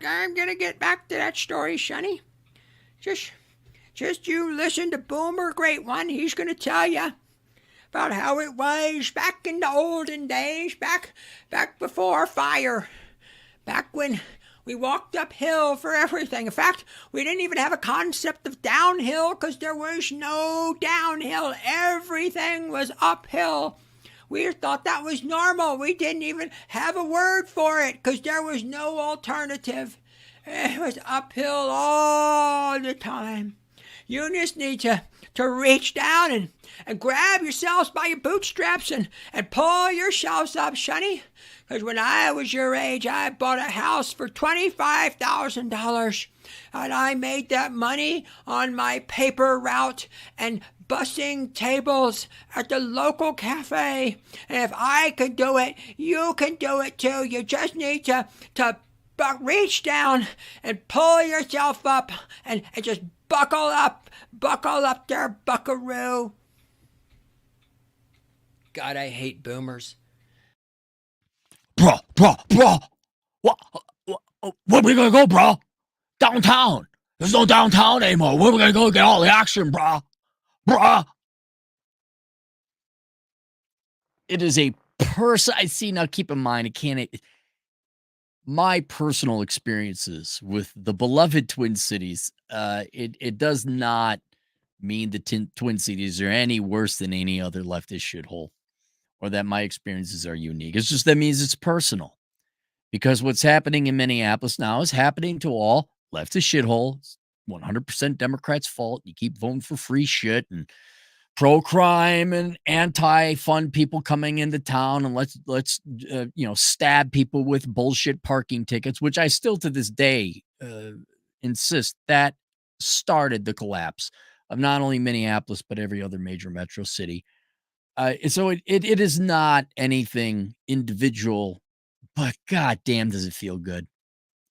I'm gonna get back to that story, Sonny. Just, just you listen to Boomer Great One. He's gonna tell you about how it was back in the olden days, back before fire, back when we walked uphill for everything. In fact, we didn't even have a concept of downhill because there was no downhill. Everything was uphill. We thought that was normal. We didn't even have a word for it because there was no alternative. It was uphill all the time. You just need to reach down and grab yourselves by your bootstraps and pull yourselves up, Sonny. Because when I was your age, I bought a house for $25,000. And I made that money on my paper route and bussing tables at the local cafe. And if I could do it, you can do it too. You just need to reach down and pull yourself up and just buckle up there, buckaroo. God, I hate boomers. Bro. Where we gonna go, bro? Downtown. There's no downtown anymore. Where we gonna go get all the action, bro? It is a person. I see now. Keep in mind, my personal experiences with the beloved Twin Cities. It does not mean the Twin Cities are any worse than any other leftist shithole, or that my experiences are unique. It's just that means it's personal. Because what's happening in Minneapolis now is happening to all leftist shitholes. 100% Democrats' fault. You keep voting for free shit and pro-crime and anti-fun people coming into town, and let's stab people with bullshit parking tickets, which I still to this day insist that started the collapse of not only Minneapolis but every other major metro city. So it is not anything individual, but goddamn, does it feel good.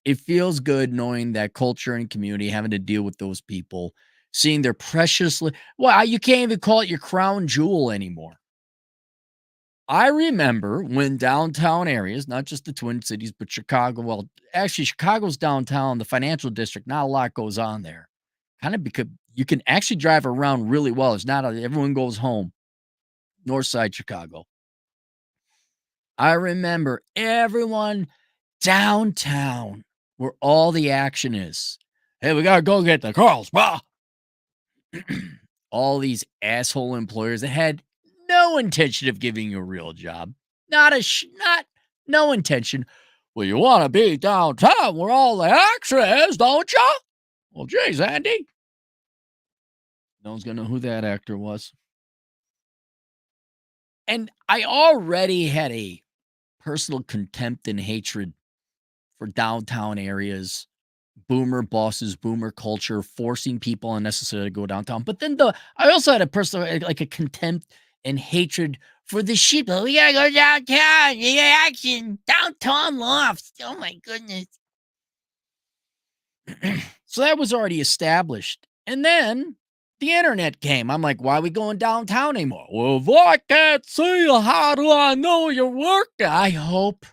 It feels good knowing that culture and community, having to deal with those people, seeing their precious, you can't even call it your crown jewel anymore. I remember when downtown areas, not just the Twin Cities, but Chicago, well, actually Chicago's downtown, the financial district, not a lot goes on there. Kind of because you can actually drive around really well. It's not, everyone goes home. North side Chicago. I remember everyone downtown where all the action is. Hey, we got to go get the girls, bro. All these asshole employers that had no intention of giving you a real job. No intention. Well, you want to be downtown where all the action is, don't you? Well, geez, Andy. No one's going to know who that actor was. And I already had a personal contempt and hatred for downtown areas, boomer bosses, boomer culture, forcing people unnecessarily to go downtown. But then I also had a personal, like a contempt and hatred for the sheep. We gotta go downtown, action, downtown lofts. Oh my goodness. So that was already established. And then the internet came. I'm like, why are we going downtown anymore? Well, if I can't see you, how do I know you're working? I hope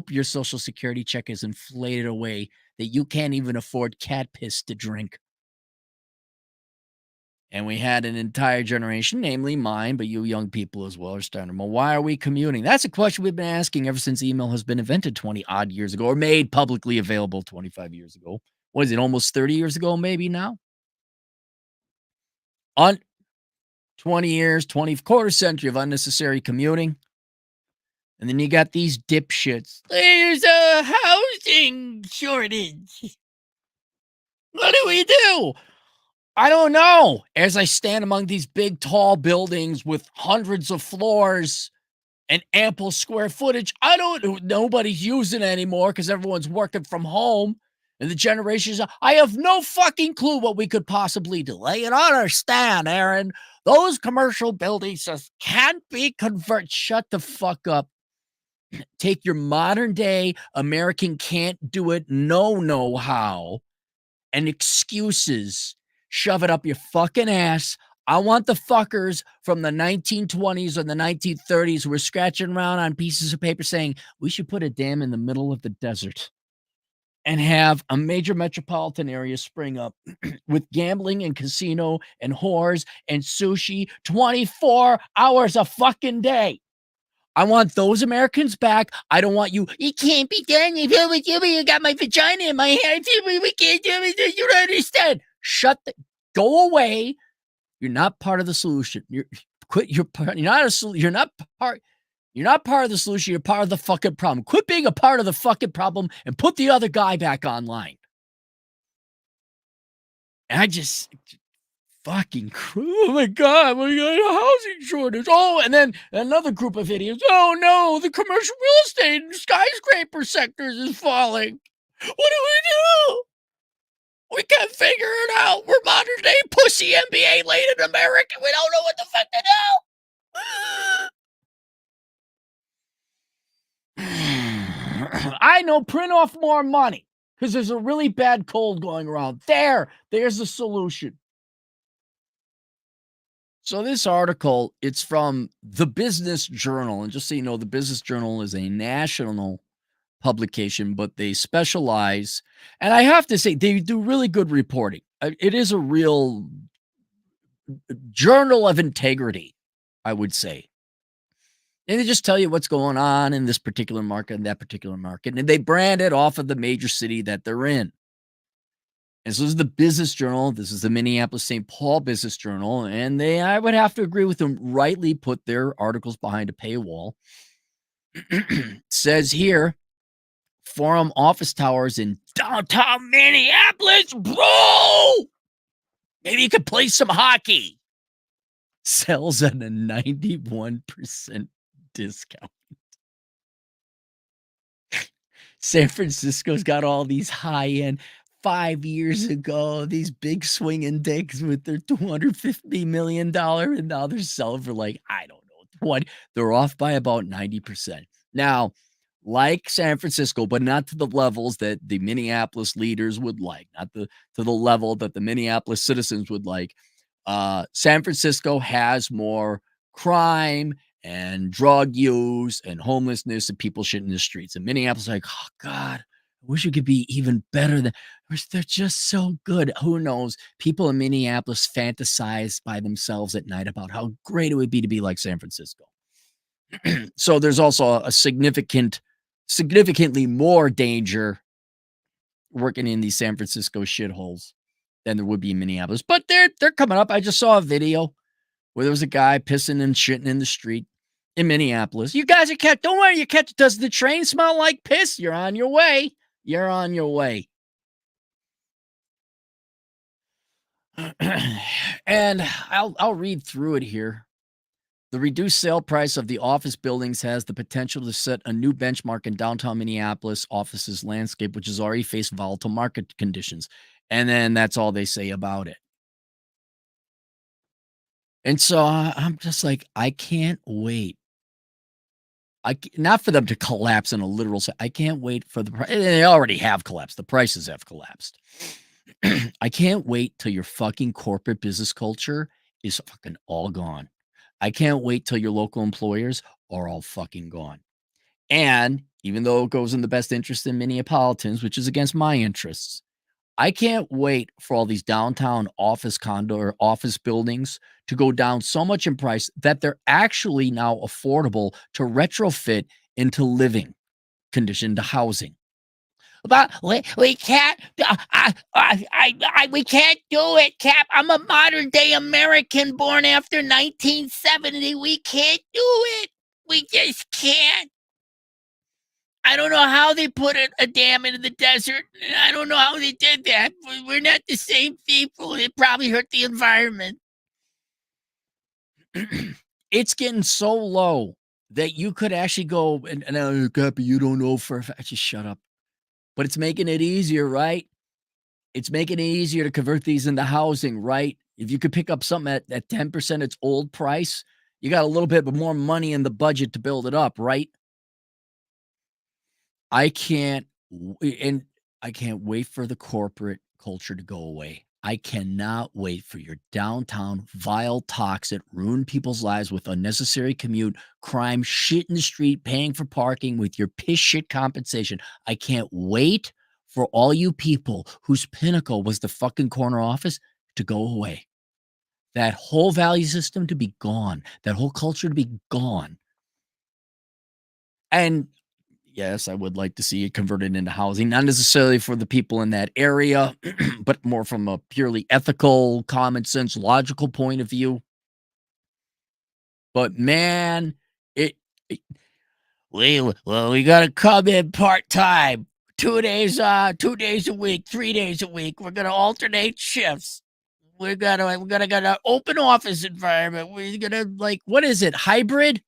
your social security check is inflated away that you can't even afford cat piss to drink. And we had an entire generation, namely mine, but you young people as well are starting. Well, why are we commuting? That's a question we've been asking ever since email has been invented 20 odd years ago, or made publicly available 25 years ago. What is it, almost 30 years ago, maybe now? On 20 years, quarter century of unnecessary commuting. And then you got these dipshits. There's a housing shortage. What do we do? I don't know. As I stand among these big, tall buildings with hundreds of floors and ample square footage, nobody's using it anymore because everyone's working from home. And the generations, I have no fucking clue what we could possibly do. I don't understand, Aaron. Those commercial buildings just can't be converted. Shut the fuck up. Take your modern day American can't do it, no know-how, and excuses. Shove it up your fucking ass. I want the fuckers from the 1920s or the 1930s who were scratching around on pieces of paper saying, we should put a dam in the middle of the desert. and have a major metropolitan area spring up with gambling and casino and whores and sushi 24 hours a fucking day. I want those Americans back. I don't want you. It can't be done. You got my vagina in my hand. We can't do it. You don't understand. Go away. You're not part of the solution. You're not part of the solution. You're part of the fucking problem. Quit being a part of the fucking problem and put the other guy back online. And I just fucking, oh my God, we got a housing shortage. Oh, and then another group of idiots. Oh no, the commercial real estate and skyscraper sectors is falling. What do? We can't figure it out. We're modern day pussy NBA laden America. We don't know what the fuck to do. I know, print off more money because there's a really bad cold going around. There's the solution. So this article, it's from the Business Journal. And just so you know, the Business Journal is a national publication, but they specialize. And I have to say, they do really good reporting. It is a real journal of integrity, I would say. And they just tell you what's going on in this particular market and that particular market. And they brand it off of the major city that they're in. And so this is the Business Journal. This is the Minneapolis St. Paul Business Journal. And I would have to agree with them, rightly put their articles behind a paywall. Says here, Forum office towers in downtown Minneapolis, bro! Maybe you could play some hockey. Sells at a 91% discount. San Francisco's got all these high-end. 5 years ago, these big swinging dicks with their $250 million, and now they're selling for like, I don't know, what? They're off by about 90%. Now, like San Francisco, but not to the levels that the Minneapolis leaders would like, not to the level that the Minneapolis citizens would like. San Francisco has more crime and drug use and homelessness and people shitting in the streets. And Minneapolis is like, oh, God, I wish it could be even better than. They're just so good. Who knows? People in Minneapolis fantasize by themselves at night about how great it would be to be like San Francisco. So there's also a significantly more danger working in these San Francisco shitholes than there would be in Minneapolis. But they're coming up. I just saw a video where there was a guy pissing and shitting in the street in Minneapolis. You guys are kept. Don't worry, you catch. Does the train smell like piss? You're on your way. You're on your way. And I'll read through it here. The reduced sale price of the office buildings has the potential to set a new benchmark in downtown Minneapolis offices landscape, which has already faced volatile market conditions. And then that's all they say about it. And so I'm just like, I can't wait. Not for them to collapse in a literal sense. I can't wait for the price. They already have collapsed. The prices have collapsed. I can't wait till your fucking corporate business culture is fucking all gone. I can't wait till your local employers are all fucking gone. And even though it goes in the best interest in Minneapolitans, which is against my interests, I can't wait for all these downtown office condo or office buildings to go down so much in price that they're actually now affordable to retrofit into living condition, to housing. But we can't. We can't do it, Cap. I'm a modern day American born after 1970. We can't do it. We just can't. I don't know how they put a dam into the desert. I don't know how they did that. We're not the same people. It probably hurt the environment. It's getting so low that you could actually go and Cappy, you don't know for a fact. Just shut up. But it's making it easier, right? It's making it easier to convert these into housing, right? If you could pick up something at 10% its old price, you got a little bit more money in the budget to build it up, right? I can't wait for the corporate culture to go away. I cannot wait for your downtown, vile, toxic, ruin people's lives with unnecessary commute, crime, shit in the street, paying for parking with your piss shit compensation. I can't wait for all you people whose pinnacle was the fucking corner office to go away. That whole value system to be gone. That whole culture to be gone. And yes, I would like to see it converted into housing, not necessarily for the people in that area, but more from a purely ethical, common sense, logical point of view. But man, it we gotta come in part-time. 2 days 2 days a week, 3 days a week. We're gonna alternate shifts. We're gonna get an open office environment. We're gonna what is it? Hybrid?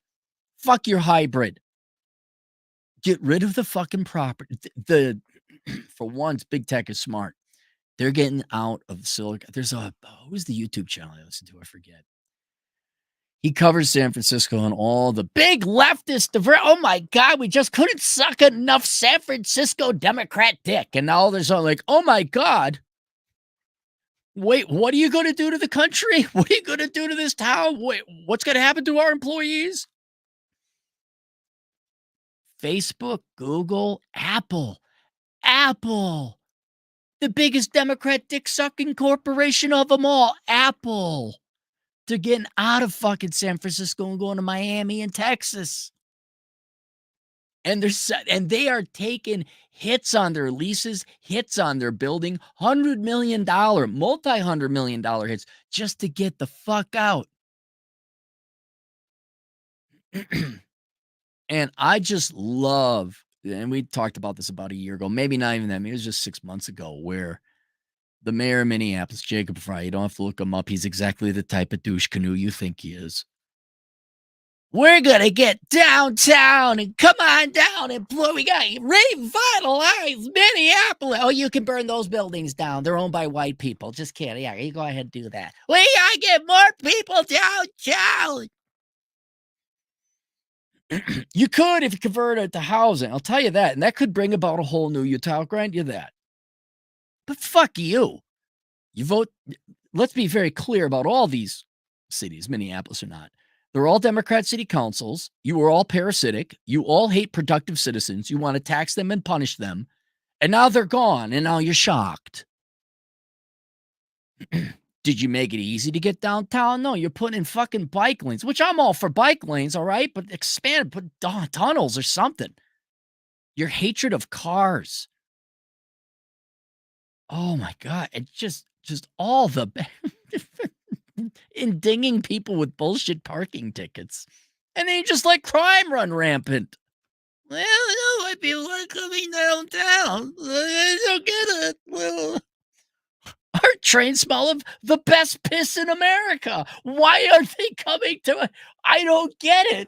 Fuck your hybrid. Get rid of the fucking property. For once, big tech is smart. They're getting out of Silicon. There's who's the YouTube channel I listen to? I forget. He covers San Francisco and all the big leftist. Oh my God, we just couldn't suck enough San Francisco Democrat dick. And now there's all oh my God. Wait, what are you going to do to the country? What are you going to do to this town? Wait, what's going to happen to our employees? Facebook, Google, Apple, the biggest Democrat dick sucking corporation of them all, Apple. They're getting out of fucking San Francisco and going to Miami and Texas. And they are taking hits on their leases, hits on their building, $100 million, multi-$100 million hits just to get the fuck out. And I just love, and we talked about this about a year ago, maybe not even that, maybe it was just 6 months ago, where the mayor of Minneapolis, Jacob Fry, you don't have to look him up. He's exactly the type of douche canoe you think he is. We're going to get downtown and come on down and we got to revitalize Minneapolis. Oh, you can burn those buildings down. They're owned by white people. Just kidding. Yeah, you go ahead and do that. We got to get more people downtown. You could if you convert it to housing. I'll tell you that. And that could bring about a whole new Utah. I'll grant you that. But fuck you. You vote. Let's be very clear about all these cities, Minneapolis or not. They're all Democrat city councils. You are all parasitic. You all hate productive citizens. You want to tax them and punish them. And now they're gone. And now you're shocked. Did you make it easy to get downtown? No, you're putting in fucking bike lanes, which I'm all for bike lanes, all right? But expand, put tunnels or something. Your hatred of cars. Oh my God. It's just all the in dinging people with bullshit parking tickets. And then you just let crime run rampant. Well, no, people are coming downtown. I don't get it. Well, our trains smell of the best piss in America. Why are they coming to it? I don't get it.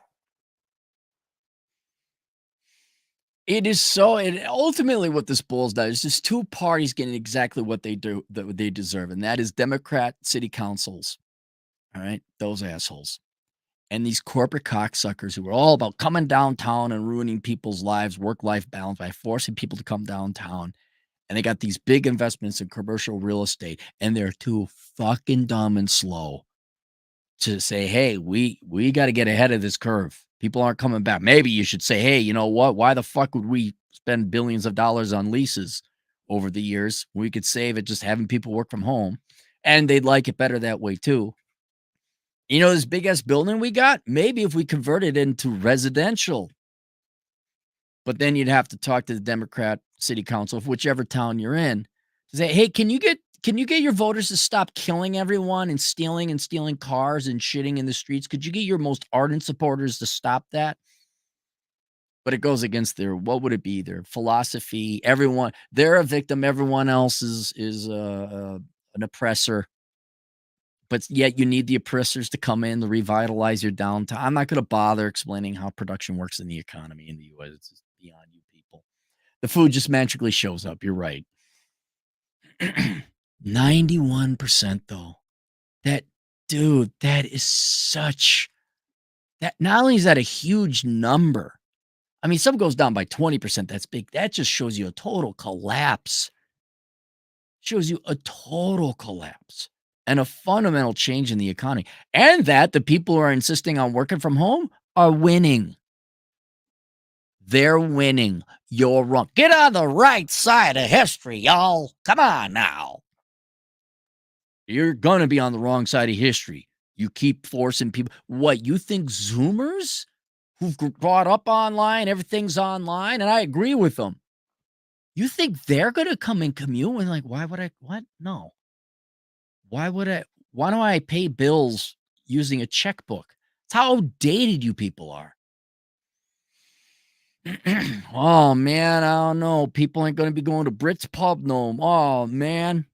It is so, and ultimately what this boils down is just two parties getting exactly what they do, that they deserve, and that is Democrat city councils. All right, those assholes. And these corporate cocksuckers who are all about coming downtown and ruining people's lives, work-life balance by forcing people to come downtown. And they got these big investments in commercial real estate, and they're too fucking dumb and slow to say, hey, we got to get ahead of this curve. People aren't coming back. Maybe you should say, hey, you know what? Why the fuck would we spend billions of dollars on leases over the years? We could save it just having people work from home, and they'd like it better that way too. You know, this big ass building we got, maybe if we convert it into residential, but then you'd have to talk to the Democrat city council of whichever town you're in to say, hey, can you get your voters to stop killing everyone and stealing cars and shitting in the streets? Could you get your most ardent supporters to stop that? But it goes against their, what would it be? Their philosophy. Everyone, they're a victim. Everyone else is an oppressor. But yet you need the oppressors to come in to revitalize your downtown. I'm not going to bother explaining how production works in the economy in the U.S. It's just beyond you people. The food just magically shows up. You're right. 91% though. That is such, that not only is that a huge number. I mean, some goes down by 20%. That's big. That just shows you a total collapse. Shows you a total collapse and a fundamental change in the economy. And that the people who are insisting on working from home are winning. They're winning. You're wrong. Get on the right side of history, y'all. Come on now. You're going to be on the wrong side of history. You keep forcing people. What, you think Zoomers who've brought up online, everything's online, and I agree with them. You think they're going to come and commute and like, why would I? What? No. Why do I pay bills using a checkbook? It's how outdated you people are. Oh, man, I don't know. People ain't going to be going to Brits Pub no more. Oh, man.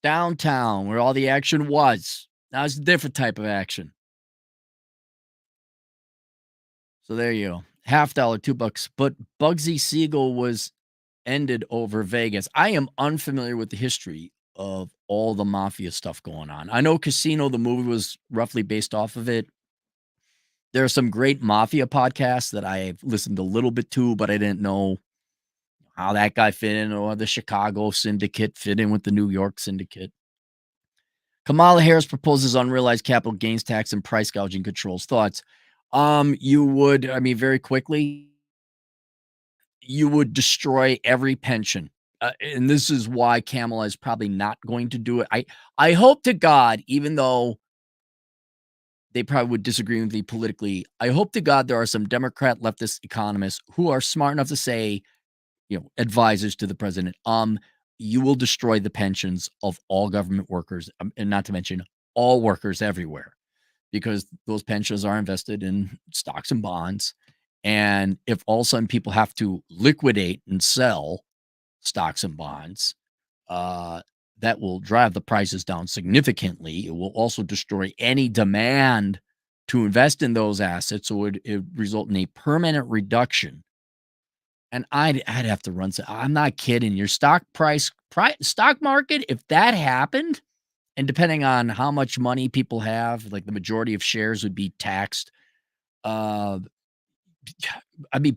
Downtown, where all the action was. Now it's a different type of action. So there you go. $50, $2. But Bugsy Siegel was ended over Vegas. I am unfamiliar with the history of all the mafia stuff going on. I know Casino, the movie, was roughly based off of it. There are some great mafia podcasts that I've listened a little bit to, but I didn't know how that guy fit in, or the Chicago syndicate fit in with the New York syndicate. Kamala Harris proposes unrealized capital gains tax and price gouging controls. Thoughts? You would, very quickly, you would destroy every pension. And this is why Kamala is probably not going to do it. I hope to God, even though they probably would disagree with me politically, I hope to God there are some Democrat leftist economists who are smart enough to say, advisors to the president, you will destroy the pensions of all government workers, and not to mention all workers everywhere, because those pensions are invested in stocks and bonds. And if all of a sudden people have to liquidate and sell stocks and bonds, that will drive the prices down significantly. It will also destroy any demand to invest in those assets. So it would result in a permanent reduction. And I'd have to run. I'm not kidding. Your stock market, if that happened, and depending on how much money people have, like the majority of shares would be taxed.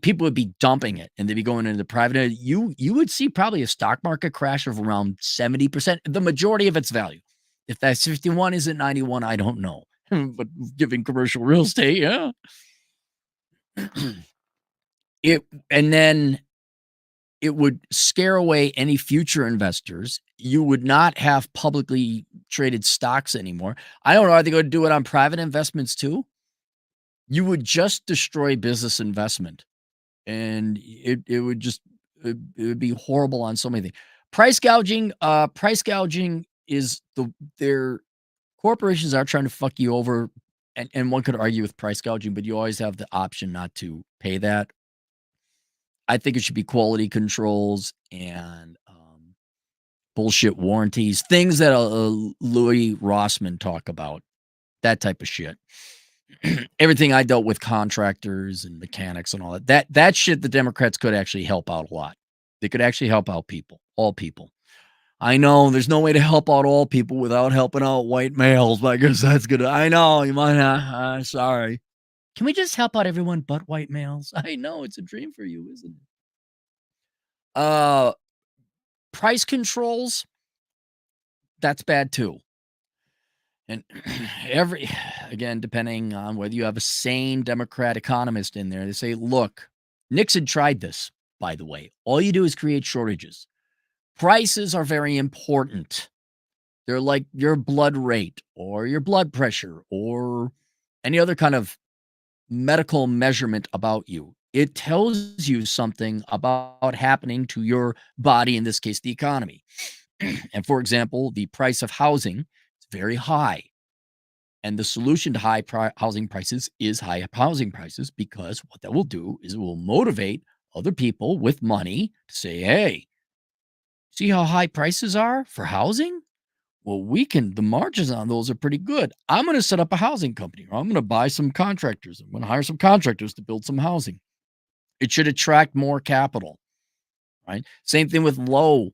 People would be dumping it and they'd be going into the private. You would see probably a stock market crash of around 70%, the majority of its value. If that's 51, is it 91? I don't know. But giving commercial real estate, yeah. And then it would scare away any future investors. You would not have publicly traded stocks anymore. I don't know. Are they going to do it on private investments too? You would just destroy business investment, and it would be horrible on so many things. Price gouging is their corporations are trying to fuck you over, and one could argue with price gouging, but you always have the option not to pay that. I think it should be quality controls and bullshit warranties, things that Louis Rossman talk about, that type of shit. Everything I dealt with, contractors and mechanics and all that shit, the Democrats could actually help out a lot. They could actually help out people, all people. I know there's no way to help out all people without helping out white males, but I guess that's good. I know you might not. Sorry. Can we just help out everyone but white males? I know it's a dream for you, isn't it? Price controls, that's bad too. And again, depending on whether you have a sane Democrat economist in there, they say, look, Nixon tried this, by the way. All you do is create shortages. Prices are very important. They're like your blood rate or your blood pressure or any other kind of medical measurement about you. It tells you something about happening to your body, in this case, the economy. And for example, the price of housing is very high. And the solution to high housing prices is high housing prices, because what that will do is it will motivate other people with money to say, hey, see how high prices are for housing? Well, the margins on those are pretty good. I'm going to set up a housing company, or I'm going to buy some contractors. I'm going to hire some contractors to build some housing. It should attract more capital, right? Same thing with low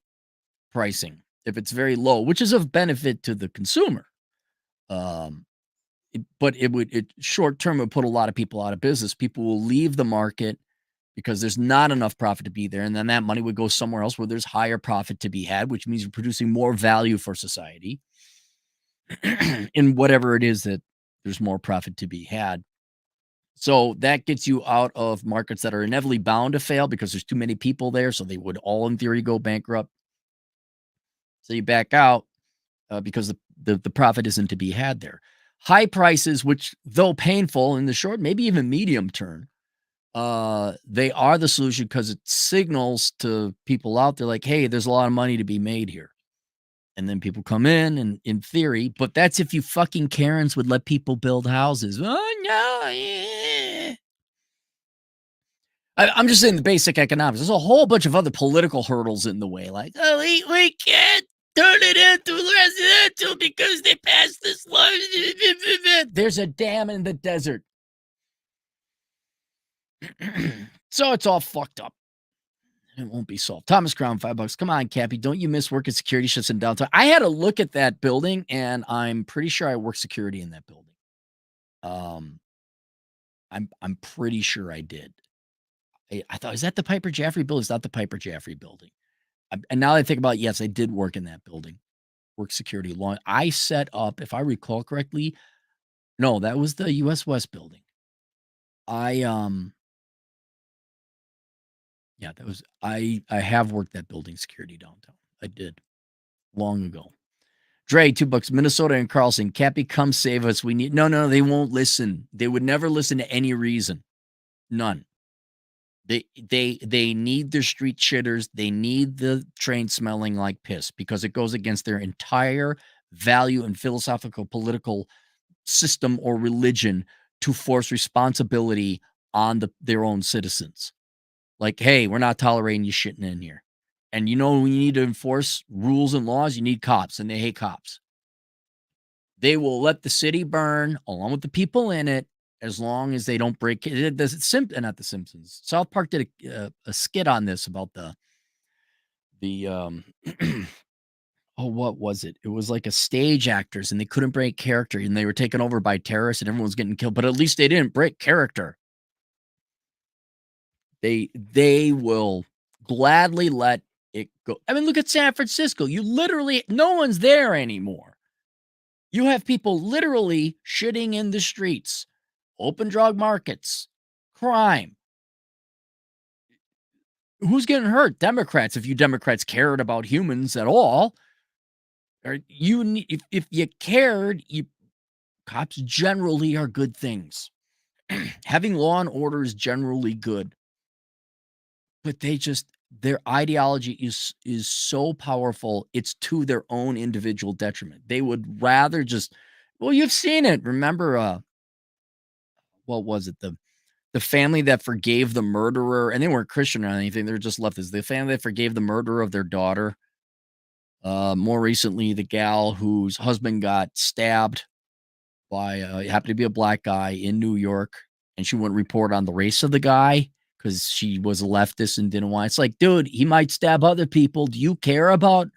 pricing. If it's very low, which is of benefit to the consumer, but short term would put a lot of people out of business. People will leave the market because there's not enough profit to be there. And then that money would go somewhere else where there's higher profit to be had, which means you're producing more value for society in whatever it is that there's more profit to be had. So that gets you out of markets that are inevitably bound to fail because there's too many people there. So they would all, in theory, go bankrupt. So you back out because the profit isn't to be had there. High prices, which though painful in the short, maybe even medium term, they are the solution because it signals to people out there like, hey, there's a lot of money to be made here. And then people come in in theory, but that's if you fucking Karens would let people build houses. Oh, no. Yeah. I'm just saying the basic economics. There's a whole bunch of other political hurdles in the way. Like, oh, we can't turn it into residential because they passed this law. There's a dam in the desert. So it's all fucked up. It won't be solved. Thomas Crown, $5. Come on, Cappy. Don't you miss working security shifts in downtown? I had a look at that building, and I'm pretty sure I work security in that building. I'm pretty sure I did. I thought, is that the Piper Jaffray building? It's not the Piper Jaffray building. And now that I think about it, yes, I did work in that building. Work security long. I set up, if I recall correctly, no, that was the US West building. Yeah, that was I have worked that building security downtown. I did long ago. Dre, $2, Minnesota and Carlson. Cappy, come save us. We need no, they won't listen. They would never listen to any reason. None. They need their street shitters. They need the train smelling like piss because it goes against their entire value and philosophical political system or religion to force responsibility on their own citizens. Like, hey, we're not tolerating you shitting in here. And you know, when you need to enforce rules and laws, you need cops, and they hate cops. They will let the city burn along with the people in it as long as they don't break it. Not the Simpsons. South Park did a skit on this about oh, what was it? It was like a stage actors, and they couldn't break character, and they were taken over by terrorists, and everyone was getting killed. But at least they didn't break character. They will gladly let it go. I mean, look at San Francisco. You literally, no one's there anymore. You have people literally shitting in the streets, open drug markets, crime. Who's getting hurt? Democrats, if you Democrats cared about humans at all. Or if you cared, cops generally are good things. Having law and order is generally good. But their ideology is so powerful, it's to their own individual detriment. They would rather well, you've seen it. Remember, what was it? The family that forgave the murderer, and they weren't Christian or anything, they were just leftists. The family that forgave the murderer of their daughter. More recently, the gal whose husband got stabbed by, happened to be a black guy in New York, and she wouldn't report on the race of the guy because she was a leftist and didn't want. It's like, dude, he might stab other people. Do you care about?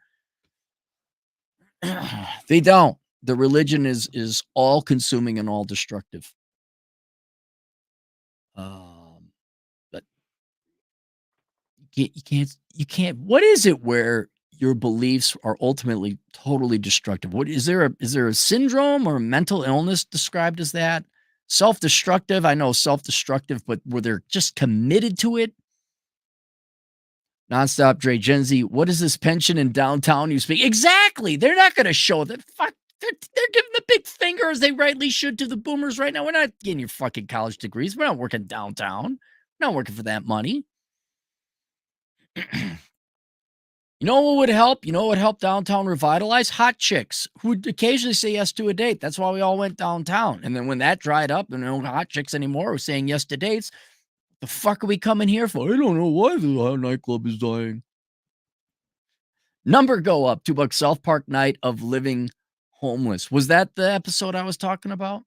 They don't. The religion is all consuming and all destructive. But you can't. What is it where your beliefs are ultimately totally destructive? What is there a syndrome or a mental illness described as that? Self-destructive. I know self-destructive, but where they're just committed to it. Nonstop Dre Gen Z. What is this pension in downtown you speak? Exactly. They're not going to show that. Fuck. They're giving the big finger as they rightly should to the boomers right now. We're not getting your fucking college degrees. We're not working downtown. We're not working for that money. You know what would help? You know what would help downtown revitalize? Hot chicks who would occasionally say yes to a date. That's why we all went downtown. And then when that dried up and no hot chicks anymore were saying yes to dates, the fuck are we coming here for? I don't know why the nightclub is dying. Number go up. $2 South Park Night of Living Homeless. Was that the episode I was talking about?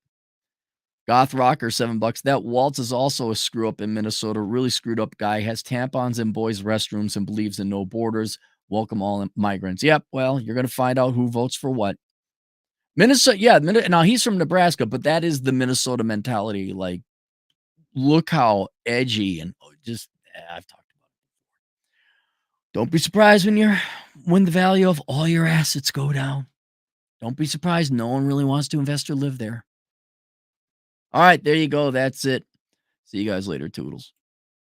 Goth Rocker, $7. That Waltz is also a screw up in Minnesota. Really screwed up guy. Has tampons in boys' restrooms and believes in no borders. Welcome all migrants. Yep. Well, you're going to find out who votes for what. Minnesota. Yeah. Now he's from Nebraska, but that is the Minnesota mentality. Like, look how edgy and I've talked about it. Don't be surprised when the value of all your assets go down. Don't be surprised. No one really wants to invest or live there. All right, there you go. That's it. See you guys later, Toodles.